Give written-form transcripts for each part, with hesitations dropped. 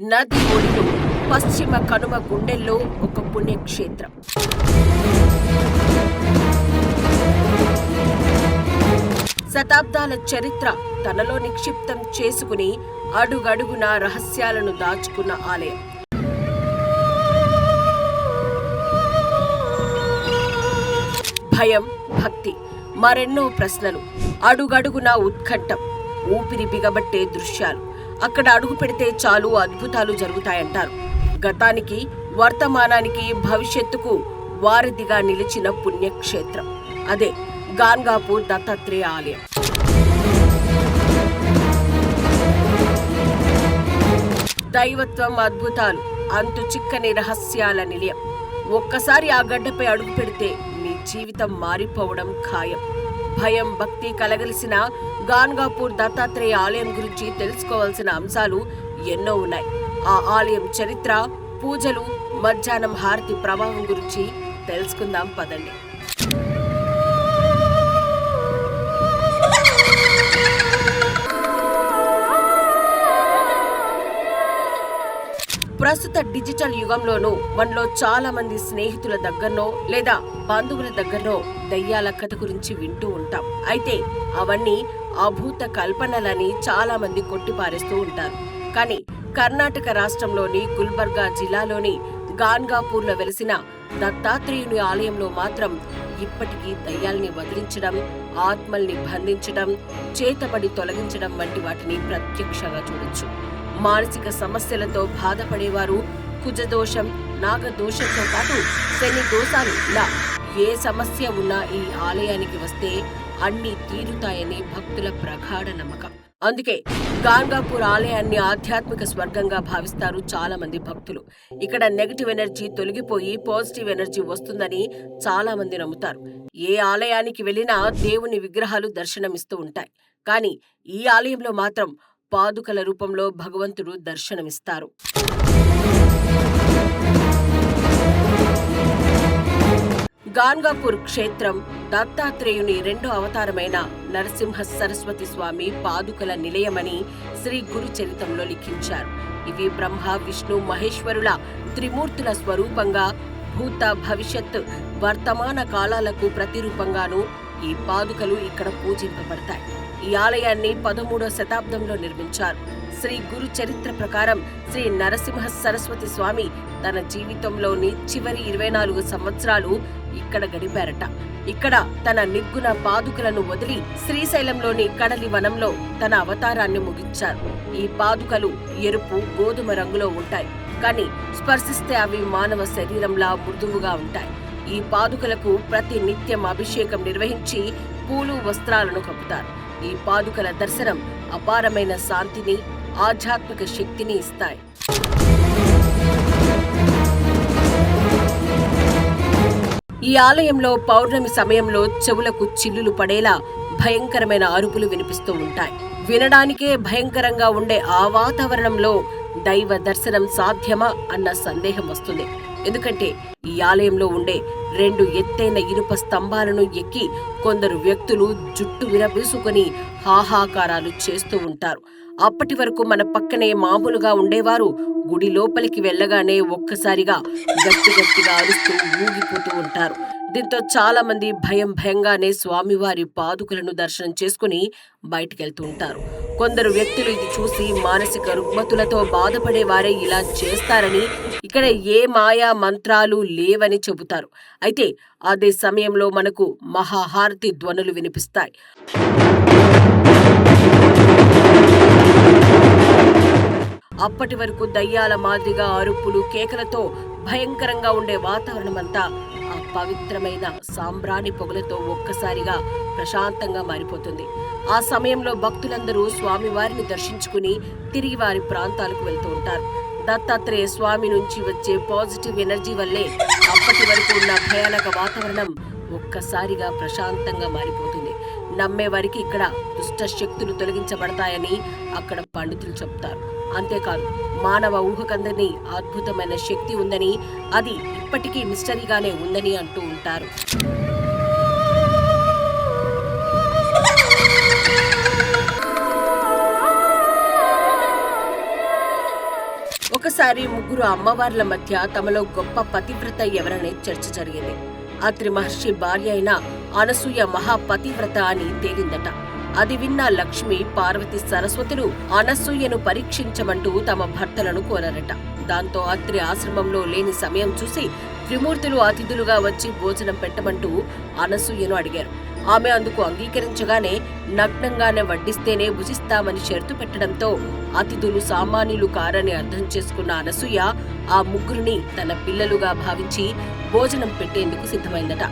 నది ఒడిలో పశ్చిమ కనుమ గుండెల్లో ఒక పుణ్యక్షేత్రం. శతాబ్దాల చరిత్ర తనలో నిక్షిప్తం చేసుకుని అడుగడుగున రహస్యాలను దాచుకున్న ఆలయం. భయం, భక్తి, మరెన్నో ప్రశ్నలు, అడుగడుగున ఉత్కంఠం, ఊపిరి బిగబట్టే దృశ్యాలు. అక్కడ అడుగు పెడితే చాలు అద్భుతాలు జరుగుతాయంటారు. గతానికి, వర్తమానానికి, భవిష్యత్తుకు వారధిగా నిలిచిన పుణ్యక్షేత్రం అదే గాన్గాపూర్ దత్తాత్రేయ ఆలయం. దైవత్వం, అద్భుతాలు, అంతు చిక్కని రహస్యాల నిలయం. ఒక్కసారి ఆ గడ్డపై అడుగు పెడితే మీ జీవితం మారిపోవడం ఖాయం. భయం, భక్తి కలగలిసిన గాన్గాపూర్ దత్తాత్రేయ ఆలయం గురించి తెలుసుకోవాల్సిన అంశాలు ఎన్నో ఉన్నాయి. ఆ ఆలయం చరిత్ర, పూజలు, మధ్యాహ్నం హారతి ప్రభావం గురించి తెలుసుకుందాం పదండి. ప్రస్తుత డిజిటల్ యుగంలోనూ మనలో చాలా మంది స్నేహితుల దగ్గరనో లేదా బంధువుల దగ్గరనో దయ్యాల కథ గురించి వింటూ ఉంటాం. అయితే అవన్నీ అభూత కల్పనలని చాలా మంది కొట్టిపారేస్తూ ఉంటారు. కానీ కర్ణాటక రాష్ట్రంలోని గుల్బర్గా జిల్లాలోని గాన్గాపూర్లో వెలిసిన దత్తాత్రేయుని ఆలయంలో మాత్రం ఇప్పటికీ దయ్యాల్ని వదిలించడం, ఆత్మల్ని బంధించడం, చేతబడి తొలగించడం వంటి వాటిని ప్రత్యక్షంగా చూడొచ్చు. మానసిక సమస్యలతో బాధపడేవారు, కుజదోషం, నాగదోషంతో పాటు శని దోషాలు, ఇలా ఏ సమస్య ఉన్నా ఈ ఆలయానికి వస్తే అన్ని తీరుతాయని భక్తుల ప్రగాఢ నమ్మకం. అందుకే గాన్గాపూర్ ఆలయాన్ని ఆధ్యాత్మిక స్వర్గంగా భావిస్తారు చాలా మంది భక్తులు. ఇక్కడ నెగటివ్ ఎనర్జీ తొలగిపోయి పాజిటివ్ ఎనర్జీ వస్తుందని చాలా మంది నమ్ముతారు. ఏ ఆలయానికి వెళ్ళినా దేవుని విగ్రహాలు దర్శనమిస్తూ ఉంటాయి. కానీ ఈ ఆలయంలో మాత్రం పాదుకల రూపంలో భగవంతుడు దర్శనమిస్తారు. గాన్గాపూర్ క్షేత్రం దత్తాత్రేయుని రెండో అవతారమైన నరసింహ సరస్వతి స్వామి పాదుకల నిలయమని శ్రీ గురు చరిత్రంలో లిఖించారు. ఇవి బ్రహ్మ, విష్ణు, మహేశ్వరుల త్రిమూర్తుల స్వరూపంగా భూత, భవిష్యత్, వర్తమాన కాలాలకు ప్రతిరూపంగాను ఈ పాదుకలు ఇక్కడ పూజింపబడతాయి. ఈ ఆలయాన్ని 13వ శతాబ్దంలో నిర్మించారు. శ్రీ గురు చరిత్ర ప్రకారం శ్రీ నరసింహ సరస్వతి స్వామి తన జీవితంలోని చివరి 24 సంవత్సరాలు ఇక్కడ గడిపారట. ఇక్కడ తన నిర్గుణ పాదుకలను వదిలి శ్రీశైలంలోని కడలి వనంలో తన అవతారాన్ని ముగించారు. ఈ పాదుకలు ఎరుపు, గోధుమ రంగులో ఉంటాయి. కానీ స్పర్శిస్తే అవి మానవ శరీరంలా మృదువుగా ఉంటాయి. ఈ పాదుకలకు ప్రతి నిత్యం అభిషేకం నిర్వహించి పూలు, వస్త్రాలను కప్పుతారు. ఈ పాదుకల దర్శనం అపారమైన శాంతిని, ఆధ్యాత్మిక శక్తిని ఇస్తాయి. ఈ ఆలయంలో పౌర్ణమి సమయంలో చెవులకు చిల్లులు పడేలా భయంకరమైన అరుపులు వినిపిస్తూ ఉంటాయి. వినడానికే భయంకరంగా ఉండే ఆ వాతావరణంలో దైవ దర్శనం సాధ్యమా అన్న సందేహం వస్తుంది. ఎందుకంటే ఈ ఆలయంలో ఉండే 2 ఎత్తైన ఇనుప స్తంభాలను ఎక్కి కొందరు వ్యక్తులు జుట్టు విరబీసుకొని హాహాకారాలు చేస్తూ ఉంటారు. అప్పటి వరకు మన పక్కనే మామూలుగా ఉండేవారు గుడి లోపలికి వెళ్ళగానే ఒక్కసారిగా గట్టిగా అరుస్తూ ఊగిపోతూ ఉంటారు. దీంతో చాలా మంది భయంగానే స్వామివారి పాదుకలను దర్శనం చేసుకుని బయటికెళ్తూ ఉంటారు. కొందరు వ్యక్తులు ఇది చూసి మానసిక రుగ్మతులతో బాధపడేవారే ఇలా చేస్తారని, ఇక్కడ ఏ మాయా మంత్రాలు లేవని చెబుతారు. అయితే అదే సమయంలో మనకు మహాహారతి ధ్వనులు వినిపిస్తాయి. అప్పటి వరకు దయ్యాల మాదిరిగా అరుపులు, కేకలతో భయంకరంగా ఉండే వాతావరణమంతా ఆ పవిత్రమైన సాంబ్రాణి పొగలతో ఒక్కసారిగా ప్రశాంతంగా మారిపోతుంది. ఆ సమయంలో భక్తులందరూ స్వామివారిని దర్శించుకుని తిరిగి వారి ప్రాంతాలకు వెళ్తూ ఉంటారు. దత్తాత్రేయ స్వామి నుంచి వచ్చే పాజిటివ్ ఎనర్జీ వల్లే అప్పటి వరకు ఉన్న భయానక వాతావరణం ఒక్కసారిగా ప్రశాంతంగా మారిపోతుంది. నమ్మేవారికి ఇక్కడ దుష్ట శక్తులు తొలగించబడతాయని అక్కడ పండితులు చెప్తారు. అంతేకాదు, మానవ ఊహకందని అద్భుతమైన శక్తి ఉందని, అది ఇప్పటికీ మిస్టరీగానే ఉందని అంటూ ఉంటారు. ఒకసారి ముగ్గురు అమ్మవార్ల మధ్య తమలో గొప్ప పతివ్రత ఎవరనే చర్చ జరిగింది. అత్రి మహర్షి భార్య అయిన అనసూయ మహాపతివ్రత అని తేలిందట. అది విన్న లక్ష్మి, పార్వతి, సరస్వతులు అనసూయను పరీక్షించమంటూ తమ భర్తలను కోరారట. దాంతో అత్రి ఆశ్రమంలో లేని సమయం చూసి త్రిమూర్తులు అతిథులుగా వచ్చి భోజనం పెట్టమంటూ అనసూయను అడిగారు. ఆమె అందుకు అంగీకరించగానే నగ్నంగానే వడ్డిస్తేనే భుజిస్తామని షరతు పెట్టడంతో అతిథులు సామాన్యులు కారని అర్థం చేసుకున్న అనసూయ ఆ ముగ్గురిని తన పిల్లలుగా భావించి భోజనం పెట్టేందుకు సిద్ధమైందట.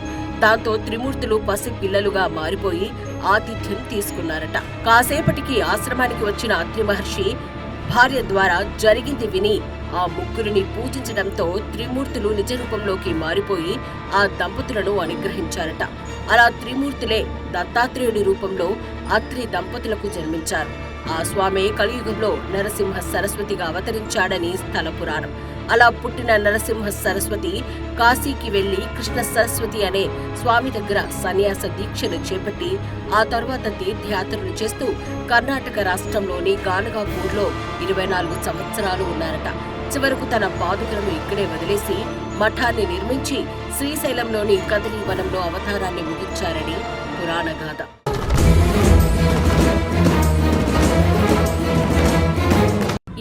దాంతో త్రిమూర్తులు పసి పిల్లలుగా మారిపోయి ఆతిథ్యం తీసుకున్నారట. కాసేపటికి ఆశ్రమానికి వచ్చిన అత్రి మహర్షి భార్య ద్వారా జరిగింది విని ఆ ముగ్గురిని పూజించడంతో త్రిమూర్తులు నిజ రూపంలోకి మారిపోయి ఆ దంపతులను అనుగ్రహించారట. అలా త్రిమూర్తులే దత్తాత్రేయుడి రూపంలో అత్రి దంపతులకు జన్మించారు. ఆ స్వామి కలియుగంలో నరసింహ సరస్వతిగా అవతరించాడని స్థల పురాణం. అలా పుట్టిన నరసింహ సరస్వతి కాశీకి వెళ్లి కృష్ణ సరస్వతి అనే స్వామి దగ్గర సన్యాస దీక్షను చేపట్టి ఆ తర్వాత తీర్థయాత్రలు చేస్తూ కర్ణాటక రాష్ట్రంలోని గానగాపూర్లో 24 సంవత్సరాలు ఉన్నారట. చివరకు తన పాదుకలను ఇక్కడే వదిలేసి మఠాన్ని నిర్మించి శ్రీశైలంలోని కదలి వనంలో అవతారాన్ని ముగించారని పురాణ గాథ.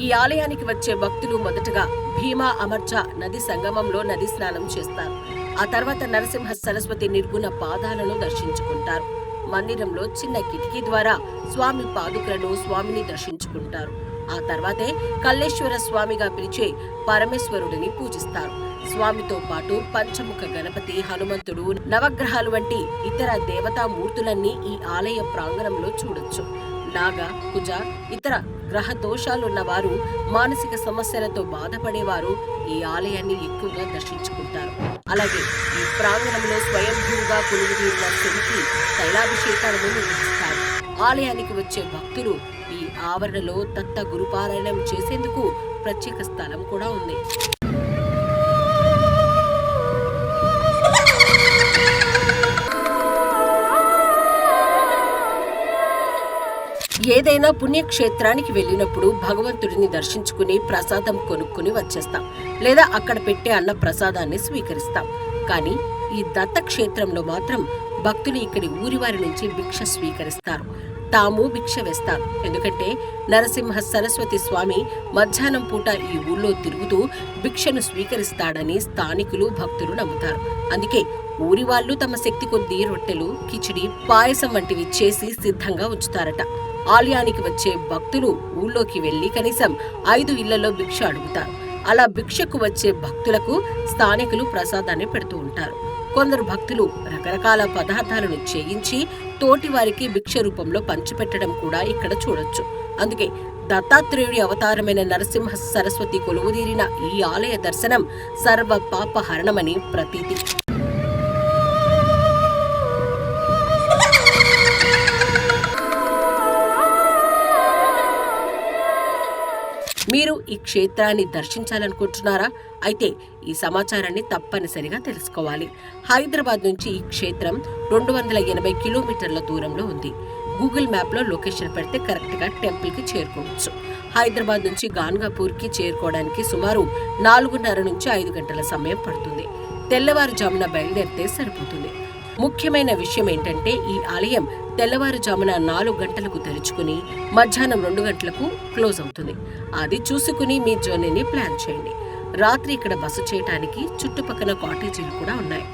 ఈ ఆలయానికి వచ్చే భక్తులు మొదటగా భీమా అమర్చ నది సంగమంలో నది స్నానం చేస్తారు. ఆ తర్వాత నరసింహ సరస్వతి నిర్గుణ పాదాలను దర్శించుకుంటారు. మందిరంలో చిన్న కిటికీ ద్వారా స్వామి పాదుకలను, స్వామిని దర్శించుకుంటారు. ఆ తర్వాతే కల్లేశ్వర స్వామిగా పిలిచే పరమేశ్వరుడిని పూజిస్తారు. స్వామితో పాటు పంచముఖ గణపతి, హనుమంతుడు, నవగ్రహాలు వంటి ఇతర దేవతామూర్తులన్నీ ఈ ఆలయ ప్రాంగణంలో చూడొచ్చు. నాగ, కుజ, ఇతర గ్రహ దోషాలున్న వారు, మానసిక సమస్యలతో బాధపడేవారు ఈ ఆలయాన్ని ఎక్కువగా దర్శించుకుంటారు. అలాగే ఈ ప్రాంగణంలో స్వయంభూగా కొలువుదీరిన శివునికి తైలాభిషేకాలను నిర్వహిస్తారు. ఆలయానికి వచ్చే భక్తులు ఈ ఆవరణలో దత్త గురుపారాయణం చేసేందుకు ప్రత్యేక స్థలం కూడా ఉంది. ఏదైనా పుణ్యక్షేత్రానికి వెళ్ళినప్పుడు భగవంతుడిని దర్శించుకుని ప్రసాదం కొనుక్కుని వచ్చేస్తాం, లేదా అక్కడ పెట్టే అన్న ప్రసాదాన్ని స్వీకరిస్తాం. కానీ ఈ దత్తక్షేత్రంలో మాత్రం భక్తులు ఇక్కడి ఊరివారి నుంచి భిక్ష స్వీకరిస్తారు. తాము భిక్ష వేస్తారు. ఎందుకంటే నరసింహ సరస్వతి స్వామి మధ్యాహ్నం పూట ఈ ఊళ్ళో తిరుగుతూ భిక్షను స్వీకరిస్తాడని స్థానికులు, భక్తులు నమ్ముతారు. అందుకే ఊరి వాళ్ళు తమ శక్తి కొద్దీ రొట్టెలు, కిచిడి, పాయసం వంటివి చేసి సిద్ధంగా ఉంచుతారట. ఆలయానికి వచ్చే భక్తులు ఊళ్ళోకి వెళ్లి కనీసం 5 ఇళ్లలో భిక్ష అడుగుతారు. అలా భిక్షకు వచ్చే భక్తులకు స్థానికులు ప్రసాదాన్ని పెడుతూ ఉంటారు. కొందరు భక్తులు రకరకాల పదార్థాలను చేయించి తోటి వారికి భిక్ష రూపంలో పంచిపెట్టడం కూడా ఇక్కడ చూడొచ్చు. అందుకే దత్తాత్రేయుడి అవతారమైన నరసింహ సరస్వతి కొలువుదీరిన ఈ ఆలయ దర్శనం సర్వ పాపహరణమని ప్రతీతి. మీరు ఈ క్షేత్రాన్ని దర్శించాలనుకుంటున్నారా? అయితే ఈ సమాచారాన్ని తప్పనిసరిగా తెలుసుకోవాలి. హైదరాబాద్ నుంచి ఈ క్షేత్రం 280 కిలోమీటర్ల దూరంలో ఉంది. గూగుల్ మ్యాప్లో లొకేషన్ పెడితే కరెక్ట్గా టెంపుల్కి చేరుకోవచ్చు. హైదరాబాద్ నుంచి గాన్గాపూర్కి చేరుకోవడానికి సుమారు 4:30 నుంచి 5 గంటల సమయం పడుతుంది. తెల్లవారుజామున బయలుదేరితే సరిపోతుంది. ముఖ్యమైన విషయం ఏంటంటే ఈ ఆలయం తెల్లవారుజామున 4 గంటలకు తెరుచుకుని మధ్యాహ్నం 2 గంటలకు క్లోజ్ అవుతుంది. అది చూసుకుని మీ జర్నీని ప్లాన్ చేయండి. రాత్రి ఇక్కడ బస చేయడానికి చుట్టుపక్కల కాటేజీలు కూడా ఉన్నాయి.